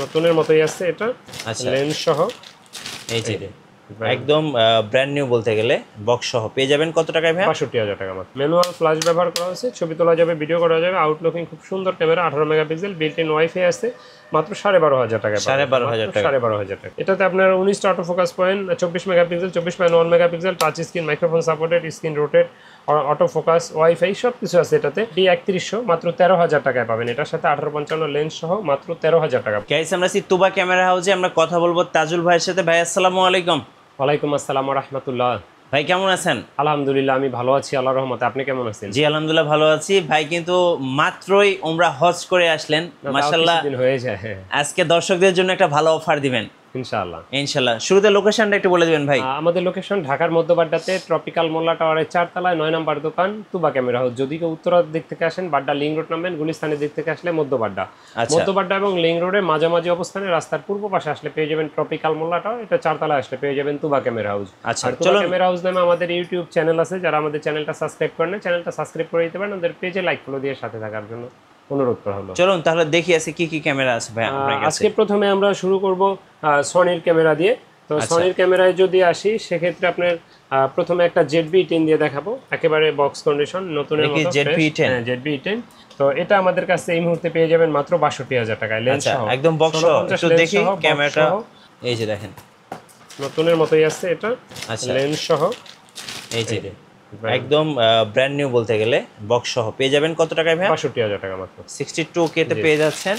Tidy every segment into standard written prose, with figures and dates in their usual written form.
নতুনের মতোই আছে এটা। আচ্ছা, লেন্স সহ এই যে একদম ব্র্যান্ড নিউ বলতে গেলে বক্স সহ পেয়ে যাবেন কত টাকায় ভাই? ৬২,০০০ টাকা মাত্র। ম্যানুয়াল ফ্ল্যাশ ব্যবহার করা হয়েছে, ছবি তোলা যাবে, ভিডিও করা যাবে, আউটলুকিং খুব সুন্দর camera, 18 megapixel, built in wifi আছে, মাত্র ১২,৫০০ টাকায়। ১২,৫০০ টাকা। ১২,৫০০ টাকা। এটাতে আপনার 19টা auto focus point, 24 megapixel, 24.1 megapixel, touch screen, microphone supported, screen rotate, auto focus, wifi সব কিছু আছে এটাতে। D3100 মাত্র 13,০০০ টাকায় পাবেন। এটার সাথে 1855 লেন্স সহ মাত্র 13,০০০ টাকা। গাইস, আমরা আছি তুবা ক্যামেরা হাউসে, আমরা কথা বলবো তাজুল ভাইয়ের সাথে। ভাই আসসালামু আলাইকুম। ওয়ালাইকুম আসসালাম ওয়া রাহমাতুল্লাহ। ভাই কেমন আছেন? আলহামদুলিল্লাহ, আমি ভালো আছি আল্লাহর রহমতে। আপনি কেমন আছেন? জি আলহামদুলিল্লাহ ভালো আছি। ভাই কিন্তু মাত্রই উমরা হজ করে আসলেন, মাশাআল্লাহ। দিন হয়ে যায়। আজকে দর্শকদের জন্য একটা ভালো অফার দিবেন ইনশাআল্লাহ। ইনশাআল্লাহ। শুরুতে লোকেশনটা একটু বলে দিবেন ভাই। আমাদের লোকেশন ঢাকার মধ্যবাড্ডাতে, ট্রপিক্যাল মোল্লা টাওয়ারের 4 তলায় 9 নম্বর দোকান, তুবা ক্যামেরা হাউস। যদি কেউ উত্তরার দিক থেকে আসেন, বাড্ডা লিং রোড নামবেন, গুলিস্তানের দিক থেকে আসলে মধ্যবাড্ডা। মধ্যবাড্ডা এবং লিং রোডের মাঝামাঝি অবস্থানে রাস্তার পূর্ব পাশে আসলে পেয়ে যাবেন ট্রপিক্যাল মোল্লা টাওয়ার। এটা 4 তলায় আসলে পেয়ে যাবেন তুবা ক্যামেরা হাউস। আচ্ছা, আর তুবা ক্যামেরা হাউস নামে আমাদের ইউটিউব চ্যানেল আছে। যারা আমাদের চ্যানেলটা সাবস্ক্রাইব করেন না, চ্যানেলটা সাবস্ক্রাইব করে দিতে পারেন। আমাদের পেজে লাইক ফলো দিয়ে সাথে থাকার জন্য অনুরোধ করা হলো। চলুন তাহলে দেখি আছে কি কি ক্যামেরা আছে ভাই আপনার কাছে। আজকে প্রথমে আমরা শুরু করব সনির ক্যামেরা দিয়ে। তো সনির ক্যামেরায় যদি আসি, সেক্ষেত্রে আপনার প্রথমে একটা ZV-10 দিয়ে দেখাবো, একেবারে বক্স কন্ডিশন, নতুনের মতো ZV-10। হ্যাঁ, ZV-10। তো এটা আমাদের কাছে এই মুহূর্তে পেয়ে যাবেন মাত্র ৬২,০০০ টাকায়, লেন্স সহ একদম বক্স সহ। একটু দেখি ক্যামেরাটা, এই যে দেখেন নতুনের মতোই আছে এটা। আচ্ছা, লেন্স সহ এই যে একদম ব্র্যান্ড নিউ বলতে গেলে বক্স সহ পেয়ে যাবেন কত টাকায় ভাই? ৬২,০০০ টাকা মাত্র। 62K তে পেয়ে যাচ্ছেন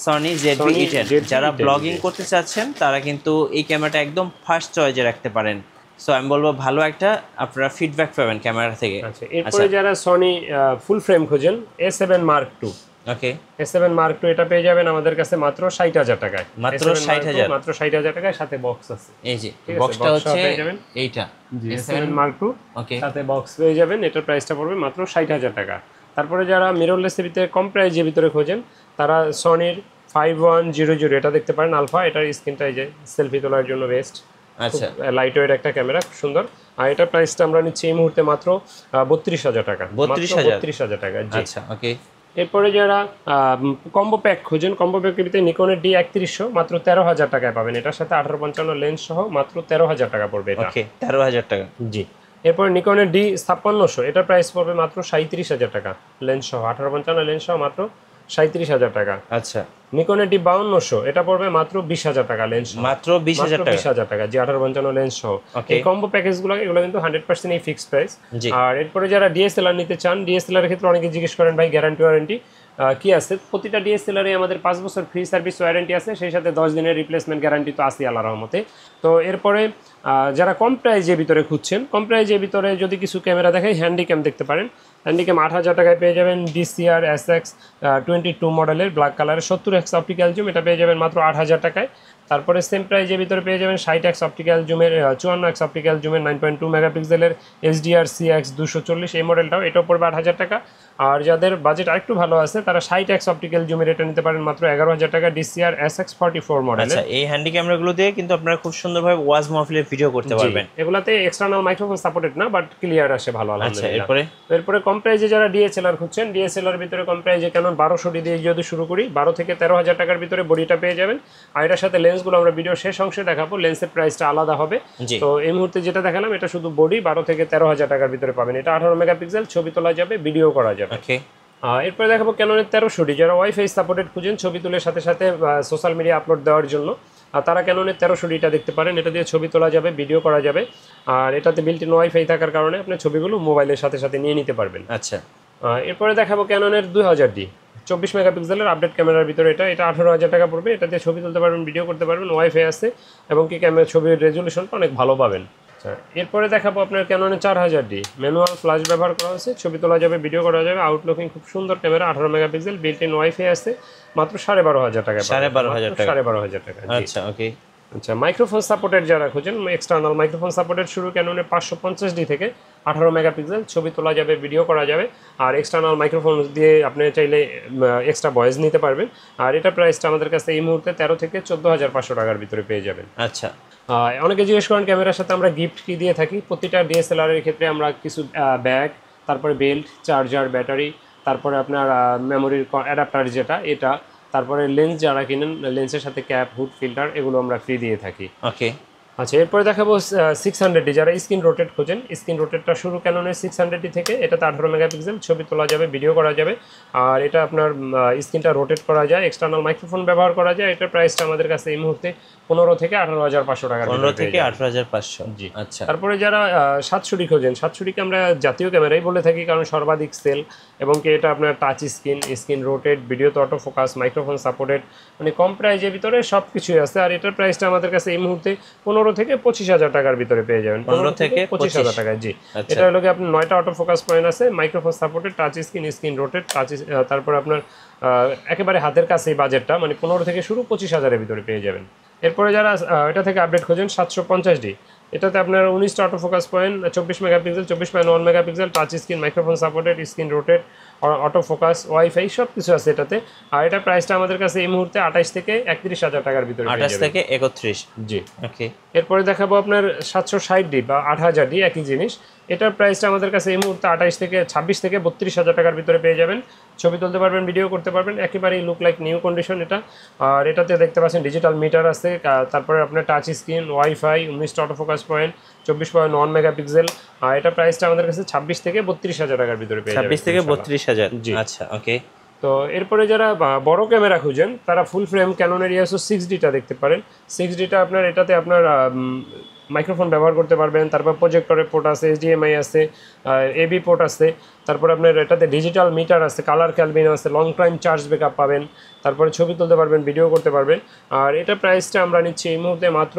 সনি ZV-10। যারা ব্লগিং করতে চাচ্ছেন তারা কিন্তু এই ক্যামেরাটা একদম ফার্স্ট চয়েসে রাখতে পারেন। সো আমি বলবো ভালো একটা আপনারা ফিডব্যাক পাবেন ক্যামেরা থেকে। আচ্ছা, এরপরে যারা সনি ফুল ফ্রেম খোঁজেন, A7 Mark II। ওকে, A7 Mark II এটা পেয়ে যাবেন আমাদের কাছে মাত্র ৬০,০০০ টাকায়। মাত্র ৬০,০০০, মাত্র ৬০,০০০ টাকায়, সাথে বক্স আছে। এই যে বক্সটা হচ্ছে এইটা A7 Mark II, ওকে, সাথে বক্স পেয়ে যাবেন। এটার প্রাইসটা পড়বে মাত্র ৬০,০০০ টাকা। তারপরে যারা মিররলেসের ভিতরে কম প্রাইজের ভিতরে খোঁজেন, তারা সনির 5100 এটা দেখতে পারেন, আলফা। এটার স্ক্রিনটা এই যে সেলফি তোলার জন্য বেস্ট। আচ্ছা, লাইট ওয়েট একটা ক্যামেরা, খুব সুন্দর। আর এটার প্রাইসটা আমরা নিচ্ছি এই মুহূর্তে মাত্র ৩২,০০০ টাকা। ৩২,০০০ টাকা। আচ্ছা, ওকে। এরপরে যারা কম্বো প্যাক খোঁজেন, কম্বো প্যাকের ভিতরে নিকনের D3100 মাত্র 13,০০০ টাকায় পাবেন। এটার সাথে 1855 লেন্স সহ মাত্র 13,০০০ টাকা পড়বে এটা। ওকে, 13,০০০ টাকা। জি। এরপর নিকনের D5600, এটার প্রাইস পড়বে মাত্র 37,০০০ টাকা, লেন্স সহ 1855 লেন্স সহ মাত্র 37,০০০ টাকা। আচ্ছা, নিকনের D5200, এটা পড়বে মাত্র 20,০০০ টাকা, লেন্স মাত্র 20,০০০ টাকা। 20,০০০ টাকা, জি, 1855 লেন্স সহ। এই কম্বো প্যাকেজগুলো এগুলো কিন্তু 100% এই ফিক্সড প্রাইস। আর এরপরে যারা DSLR নিতে চান, DSLR এর ক্ষেত্রে অনেকে জিজ্ঞেস করেন ভাই গ্যারান্টি ওয়ারেন্টি কি আছে। প্রতিটা DSLR এ আমাদের 5 বছর ফ্রি সার্ভিস ওয়ারেন্টি আছে, সেই সাথে 10 দিনের রিপ্লেসমেন্ট গ্যারান্টি তো আছে আল্লাহর রহমতে। তো এরপরে যারা কম প্রাইজের ভিতরে খুঁজছেন, কম প্রাইজের ভিতরে যদি কিছু ক্যামেরা দেখাই, হ্যান্ডিক্যাম দেখতে পারেন। হ্যান্ডিক্যাম 8,০০০ টাকায় পেয়ে যাবেন। DCR SX22 মডেলের ব্ল্যাক কালারের 70x অপটিক্যাল জুম, এটা পেয়ে যাবেন মাত্র 8,০০০ টাকায়। তারপরে সেম প্রাইজের ভিতরে পেয়ে যাবেন 60x অপটিক্যাল জুমের, 54x অপটিক্যাল জুমের 9.2 মেগাপিক্সেলের SDR CX240, এই মডেলটাও, এটাও পড়বে 8,০০০ টাকা। আর যাদের বাজেট আরেকটু ভালো আছে, তারা 60x অপটিক্যাল জুমের এটা নিতে পারেন মাত্র 11,০০০ টাকা, DCR SX44 মডেলের। আচ্ছা, এই হ্যান্ডি ক্যামেরাগুলো দিয়ে কিন্তু আপনারা খুব সুন্দরভাবে ওয়াজ মাহফিলের ভিডিও করতে পারবেন। এগুলাতে এক্সটার্নাল মাইক্রোফোন সাপোর্টেড না, বাট ক্লিয়ার আসে ভালো, আলহামদুলিল্লাহ। আচ্ছা, এরপরে কম প্রাইজে যারা DSLR খুঁজছেন, DSLR ভিতরে কম প্রাইজে Canon 1200D দিয়ে যদি শুরু করি, 12 থেকে 13,০০০ টাকার ভিতরে বডিটা পেয়ে যাবেন। আর এটার সাথে লেন্সগুলো আমরা ভিডিও শেষ অংশে দেখাবো, লেন্সের প্রাইসটা আলাদা হবে। তো এই মুহূর্তে যেটা দেখালাম, এটা শুধু বডি 12 থেকে 13,০০০ টাকার ভিতরে পাবেন। এটা 18 মেগাপিক্সেল, ছবি তোলা যাবে, ভিডিও করা যাবে। এরপরে দেখাবো ক্যাননের 1300D, যারা ওয়াইফাই সাপোর্টেড খুঁজেন, ছবি তুলের সাথে সাথে সোশ্যাল মিডিয়া আপলোড দেওয়ার জন্য, আর তারা ক্যাননের 1300Dটা দেখতে পারেন। এটা দিয়ে ছবি তোলা যাবে, ভিডিও করা যাবে। আর এটাতে বিল্ট ইন ওয়াইফাই থাকার কারণে আপনি ছবিগুলো মোবাইলের সাথে সাথে নিয়ে নিতে পারবেন। আচ্ছা, এরপরে দেখাবো ক্যাননের 2000D 24 মেগাপিক্সেলের আপডেট ক্যামেরার ভিতরে, এটা 18,০০০ টাকা পড়বে। এটা দিয়ে ছবি তুলতে পারবেন, ভিডিও করতে পারবেন, ওয়াইফাই আছে, এবং কি ক্যামেরা ছবির রেজলিউশনটা অনেক ভালো পাবেন। এরপরে দেখাবো আপনার ক্যাননের 4000D, ম্যানুয়াল ফ্ল্যাশ ব্যবহার করা হয়েছে, ছবি তোলা যাবে, ভিডিও করা যাবে, আউটলুকিং খুব সুন্দর camera, 18 megapixel, built in wifi আছে, মাত্র 12,500 টাকা। 12,500 টাকা। আচ্ছা, ওকে। আচ্ছা, মাইক্রোফোন সাপোর্টেড যারা খুঁজেন, এক্সটার্নাল মাইক্রোফোন সাপোর্টেড শুরু ক্যাননের 550D থেকে, 18 মেগাপিক্সেল, ছবি তোলা যাবে, ভিডিও করা যাবে। আর এক্সটার্নাল মাইক্রোফোন দিয়ে আপনি চাইলে এক্সট্রা ভয়েস নিতে পারবেন। আর এটা প্রাইসটা আমাদের কাছে এই মুহূর্তে 13 থেকে 14,500 টাকার ভিতরে পেয়ে যাবেন। আচ্ছা, অনেকে জিজ্ঞেস করেন ক্যামেরার সাথে আমরা গিফট কি দিয়ে থাকি। প্রতিটা DSLR এর ক্ষেত্রে আমরা কিছু ব্যাগ, তারপরে বেল্ট, চার্জার, ব্যাটারি, তারপরে আপনার মেমোরির অ্যাডাপ্টার যেটা, এটা তারপরে লেন্স যারা কিনেন লেন্সের সাথে ক্যাপ, হুড, ফিল্টার এগুলো আমরা ফ্রি দিয়ে থাকি। ওকে। আচ্ছা, এরপরে দেখাবো 600D, যারা স্ক্রিন রোটেট খোঁজেন। স্ক্রিন রোটেটটা শুরু ক্যাননের 600D থেকে। এটাতে 18 মেগাপিক্সেল, ছবি তোলা যাবে, ভিডিও করা যাবে, আর এটা আপনার স্ক্রিনটা রোটেট করা যায়, এক্সটার্নাল মাইক্রোফোন ব্যবহার করা যায়। এটার প্রাইসটা আমাদের কাছে এই মুহূর্তে 15 থেকে 18,500 টাকা। 15 থেকে 18,500। জি। আচ্ছা। তারপরে যারা 700D খোঁজেন, 700Dকে আমরা জাতীয় ক্যামেরাই বলে থাকি, কারণ সর্বাধিক সেল, এবং কি এটা আপনার টাচ স্ক্রিন, স্ক্রিন রোটেট, ভিডিওতে অটো ফোকাস, মাইক্রোফোন সাপোর্টেড, মানে কম প্রাইজের ভিতরে সব কিছুই আছে। আর এটার প্রাইসটা আমাদের কাছে এই মুহূর্তে 15 থেকে 25,000 টাকার ভিতরে পেয়ে যাবেন। 15 থেকে 25,000 টাকায়। জি। এটা হলো কি আপনার 9টা অটো ফোকাস পয়েন্ট আছে, microphone supported, touch screen, screen rotate, touch, তারপর আপনার একেবারে হাতের কাছেই বাজেটটা, মানে 15 থেকে শুরু, 25,000-এর ভিতরে পেয়ে যাবেন। এরপরে যারা এটা থেকে আপডেট খোঁজেন, 750D, এটাতে আপনার 19টা auto focus point, 24 megapixel, 24/1 megapixel, touch screen, microphone supported, screen rotate, auto focus, wifi সব কিছু আছে এটাতে। আর এটা প্রাইসটা আমাদের কাছে এই মুহূর্তে 28 থেকে 31,000 টাকার ভিতরে। 28 থেকে 31। জি। ওকে। এরপরে দেখাবো আপনার 760D বা 8000D, একই জিনিস। এটার প্রাইসটা আমাদের কাছে এই মুহূর্তে 26 থেকে 32,000 টাকার ভিতরে পেয়ে যাবেন। ছবি তুলতে পারবেন, ভিডিও করতে পারবেন, একেবারেই লুক লাইক নিউ কন্ডিশন এটা। আর এটাতে দেখতে পাচ্ছেন ডিজিটাল মিটার আছে, তারপরে আপনার টাচ স্ক্রিন, ওয়াইফাই, 19টা অটো ফোকাস পয়েন্ট, 24/1 মেগাপিক্সেল। আর এটা প্রাইসটা আমাদের কাছে 26 থেকে 32,000 টাকার ভিতরে পেয়ে যাবেন। 26 থেকে 32,000। জি। আচ্ছা, ওকে। তো এরপরে যারা বড় ক্যামেরা খুঁজেন, তারা ফুল ফ্রেম ক্যাননের ISO 6Dটা দেখতে পারেন। 6Dটা আপনার, এটাতে আপনার মাইক্রোফোন ব্যবহার করতে পারবেন, তারপর প্রজেক্টরের পোর্ট আছে, HDMI আছে, AB পোর্ট আছে, তারপর আপনার এটাতে ডিজিটাল মিটার আছে, কালার ক্যালবিন আছে, লং টাইম চার্জ ব্যাকআপ পাবেন, তারপরে ছবি তুলতে পারবেন, ভিডিও করতে পারবেন। আর এটা প্রাইসটা আমরা নিচ্ছি এই মুহূর্তে মাত্র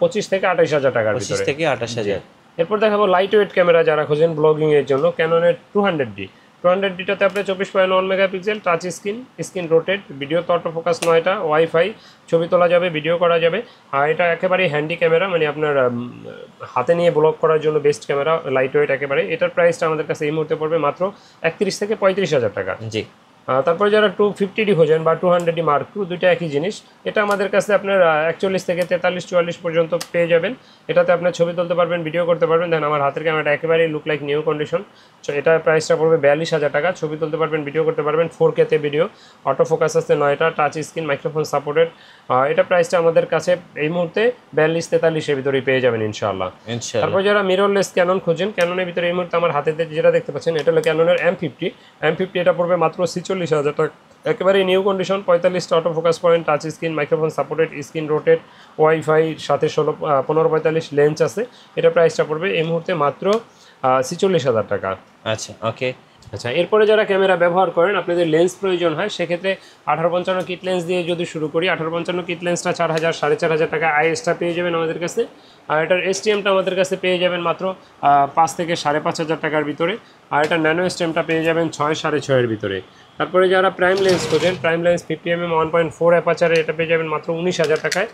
25 থেকে 28,000 টাকার ভিতরে। 25 থেকে 28,000। এরপর দেখাবো লাইট ওয়েট ক্যামেরা যারা খোঁজেন ব্লগিং এর জন্য, ক্যাননের 200D। 200Dটাতে আপনার 24/1 megapixel, touch screen, screen rotate, video auto focus 9টা, ওয়াইফাই, ছবি তোলা যাবে, ভিডিও করা যাবে। আর এটা একেবারেই হ্যান্ডি ক্যামেরা, মানে আপনার হাতে নিয়ে ব্লগ করার জন্য বেস্ট ক্যামেরা, লাইট ওয়েট একেবারে। এটার প্রাইসটা আমাদের কাছে এই মুহূর্তে পড়বে মাত্র 31 থেকে 35,000 টাকা। জি। তারপরে যারা 250D খোঁজেন বা 200D Mark II, দুইটা একই জিনিস। এটা আমাদের কাছে আপনার 41 থেকে 43-44 পর্যন্ত পেয়ে যাবেন। এটাতে আপনার ছবি তুলতে পারবেন, ভিডিও করতে পারবেন। দেন আমার হাতের ক্যামেরাটা একেবারেই লুক লাইক নিউ কন্ডিশন। এটা প্রাইসটা পড়বে 42,000 টাকা। ছবি তুলতে পারবেন, ভিডিও করতে পারবেন, 4K-তে ভিডিও, অটো ফোকাস আছে 9টা, টাচ স্ক্রিন, মাইক্রোফোন সাপোর্টেড। এটা প্রাইসটা আমাদের কাছে এই মুহূর্তে 42-43-এর ভিতরেই পেয়ে যাবেন ইনশাআল্লাহ। তারপর যারা মিররলেস ক্যানন খোঁজেন, ক্যাননের ভিতরে এই মুহূর্তে আমার হাতে যেটা দেখতে পাচ্ছেন, এটা হলো ক্যাননের M50। এটা পড়বে মাত্র 46,000 টাকা, একেবারে নিউ কন্ডিশন। 45টা auto focus point, touch screen, microphone supported, screen rotate, wifi, সাথে 15-45 লেন্স আছে। এটা প্রাইসটা পড়বে এই মুহূর্তে মাত্র 46,000 টাকা। আচ্ছা, ওকে। আচ্ছা, এরপরে যারা ক্যামেরা ব্যবহার করেন, আপনাদের লেন্স প্রয়োজন হয়, সেক্ষেত্রে 1855 কিট লেন্স দিয়ে যদি শুরু করি, 1855 কিট লেন্সটা 4,000-4,500 টাকা। IS-টা পেয়ে যাবেন আমাদের কাছে। আর এটার STM-টা আমাদের কাছে পেয়ে যাবেন মাত্র 5 থেকে 5,500 টাকার ভিতরে। আর এটা ন্যানো STM-টা পেয়ে যাবেন 6-6.5-এর ভিতরে। তারপরে যারা প্রাইম লেন্স খোঁজেন, প্রাইম লেন্স 50mm 1.4 অ্যাপাচারে, এটা পেয়ে যাবেন মাত্র 19,000 টাকায়।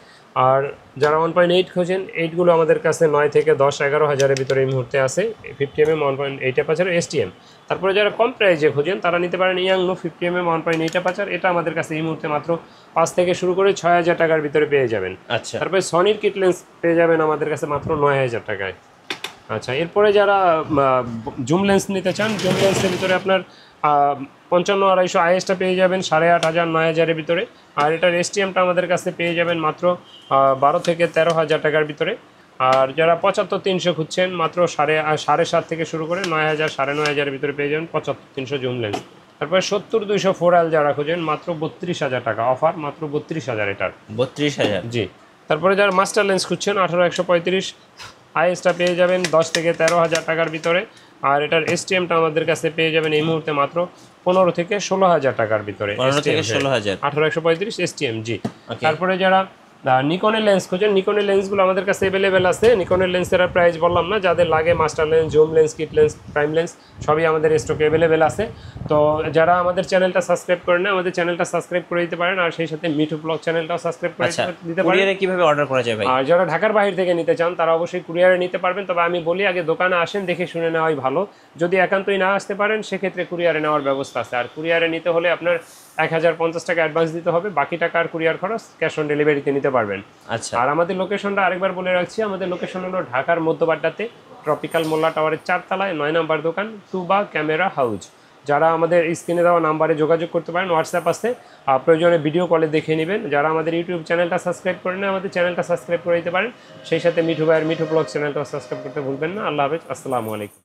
আর যারা 1.8 খোঁজেন, 8গুলো আমাদের কাছে 9 থেকে 10-11,000-এর ভিতরে এই মুহূর্তে আছে, 50mm 1.8 অ্যাপাচারে STM। তারপরে যারা কম প্রাইজে খোঁজেন, তারা নিতে পারেন ইয়াংনো 50mm 1.8 অ্যাপাচার। এটা আমাদের কাছে এই মুহূর্তে মাত্র 5 থেকে শুরু করে 6,000 টাকার ভিতরে পেয়ে যাবেন। আচ্ছা। তারপরে সনির কিট লেন্স পেয়ে যাবেন আমাদের কাছে মাত্র 9,000 টাকায়। আচ্ছা, এরপরে যারা জুম লেন্স নিতে চান, জুম লেন্সের ভিতরে আপনার 55-250 IS-টা পেয়ে যাবেন 8,500-9,000-এর ভিতরে। আর এটার STM-টা আমাদের কাছে পেয়ে যাবেন মাত্র 12 থেকে 13,000 টাকার ভিতরে। আর যারা 75-300 খুঁজছেন, মাত্র 7.5 থেকে শুরু করে 9,000-9,500-এর ভিতরে পেয়ে যাবেন 75-300 জুম লেন্স। তারপরে 70-200 4L যারা খুঁজেন, মাত্র 32,000 টাকা অফার, মাত্র 32,000 এটার। 32,000। জি। তারপরে যারা মাস্টার লেন্স খুঁজছেন, 18-135 IS-টা পেয়ে যাবেন 10 থেকে 13,000 টাকার ভিতরে। আর এটার STM-টা আমাদের কাছে পেয়ে যাবেন এই মুহূর্তে মাত্র 15 থেকে 16,000 টাকার ভিতরে। 15 থেকে 16,000 18-135 STM। জি। তারপরে যারা নিকনের লেন্স খোঁজেন, নিকনের লেন্সগুলো আমাদের কাছে অ্যাভেলেবেল আছে। নিকনের লেন্সের প্রাইস বললাম না, যাদের লাগে master lens, zoom lens, kit lens, prime lens সবই আমাদের স্টকে অ্যাভেলেবেল আছে। তো যারা আমাদের চ্যানেলটা সাবস্ক্রাইব করেন না, আমাদের চ্যানেলটা সাবস্ক্রাইব করে দিতে পারেন। আর সেই সাথে মিঠু ব্লগ চ্যানেলটাও সাবস্ক্রাইব করে দিতে পারেন। কুরিয়ারে কিভাবে অর্ডার করা যায় ভাই? আর যারা ঢাকার বাইরে থেকে নিতে চান, তারা অবশ্যই কুরিয়ারে নিতে পারবেন। তবে আমি বলি, আগে দোকানে আসেন, দেখে শুনে নেওয়াই ভালো। যদি একান্তই না আসতে পারেন, সেক্ষেত্রে কুরিয়ারে নেওয়ার ব্যবস্থা আছে। আর কুরিয়ারে নিতে হলে আপনার 1,050 টাকা অ্যাডভান্স দিতে হবে, বাকি টাকা আর কুরিয়ার খরচ ক্যাশ অন ডেলিভারিতে নিতে পারবেন। আচ্ছা। আর আমাদের লোকেশনটা আরেকবার বলে রাখছি, আমাদের লোকেশন হলো ঢাকার মধ্যবাড্ডাতে ট্রপিক্যাল মোল্লা টাওয়ারের 4 তলায় 9 নম্বর দোকান, টুবা ক্যামেরা হাউস। যারা আমাদের স্ক্রিনে দেওয়া নাম্বারে যোগাযোগ করতে পারেন, হোয়াটসঅ্যাপ আছে, প্রয়োজনে ভিডিও কলে দেখে নেবেন। যারা আমাদের ইউটিউব চ্যানেলটা সাবস্ক্রাইব করেন আমাদের চ্যানেলটা সাবস্ক্রাইব করে দিতে পারেন। সেই সাথে মিঠু ভাইয়ের মিঠু ব্লগ চ্যানেলটাও সাবস্ক্রাইব করতে ভুলবেন না। আল্লাহ হাফেজ, আসসালামু আলাইকুম।